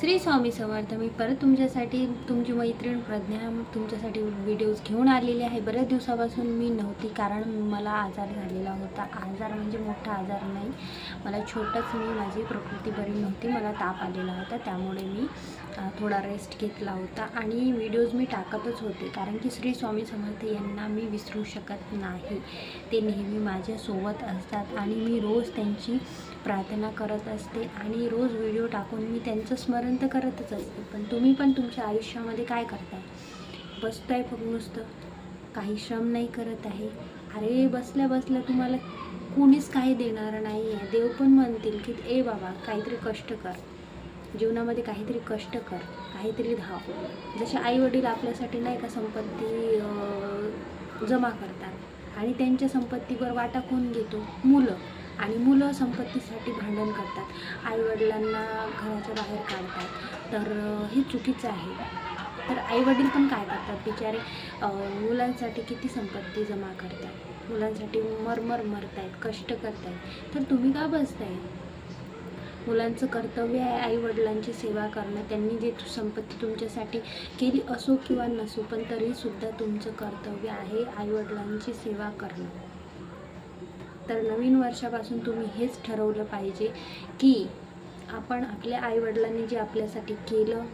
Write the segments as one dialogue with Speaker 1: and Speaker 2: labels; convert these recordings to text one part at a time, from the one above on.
Speaker 1: श्री स्वामी समर्थ. मी परत तुमच्यासाठी तुमची मैत्रीण प्रज्ञा तुमच्यासाठी व्हिडिओज घेऊन आलेले आहे. बऱ्याच दिवसापासून मी नव्हती, कारण मला आजार झालेला होता. आजार म्हणजे मोठा आजार नाही, मला छोटाच, माझी प्रकृती बरी नव्हती, मला ताप आलेला होता. त्यामुळे मी थोडा रेस्ट घेतला होता आणि व्हिडिओज मी टाकतच होते, कारण की श्री स्वामी समर्थ यांना मी विसरू शकत नाही. ते नेहमी माझ्यासोबत असतात आणि मी रोज त्यांची प्रार्थना करत असते आणि रोज व्हिडिओ टाकून मी त्यांचं स्मरण तर करतच असते. पण तुम्ही पण तुमच्या आयुष्यामध्ये काय करताय? बसताय फक्त नुसतं, काही श्रम नाही करत आहे. अरे बसल्या बसल्या तुम्हाला कोणीच काही देणार नाही आहे. देव पण म्हणतील की ए बाबा काहीतरी कष्ट कर, जीवनामध्ये काहीतरी कष्ट कर, काहीतरी धाव. जसे आई वडील आपल्यासाठी नाही का संपत्ती जमा करतात आणि त्यांच्या संपत्तीवर वाटा कोण घेतो? मुलं. आणि मुलं संपत्तीसाठी भांडण करतात, आईवडिलांना घराच्या बाहेर काढतात. तर हे चुकीचं आहे. तर आईवडील पण काय करतात बिचारे, मुलांसाठी किती संपत्ती जमा करतात, मुलांसाठी मरतायत, कष्ट करतायत. तर तुम्ही का बसताय? मुलांचं कर्तव्य आहे आईवडिलांची सेवा करणं. त्यांनी जे संपत्ती तुमच्यासाठी केली असो किंवा नसो, पण तरीसुद्धा तुमचं कर्तव्य आहे आईवडिलांची सेवा करणं. तर नवीन वर्षापासून तुम्ही हेच ठरवलं पाहिजे की आपण आपल्या आईवडिलांनी जे आपल्यासाठी केलं,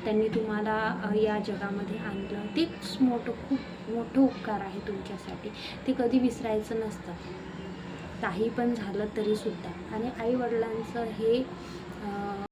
Speaker 1: त्यांनी तुम्हाला या जगामध्ये आणलं, तेच खूप मोठं उपकार आहे तुमच्यासाठी. ते कधी विसरायचं नसतं, काही पण झालं तरीसुद्धा. आणि आईवडिलांचं हे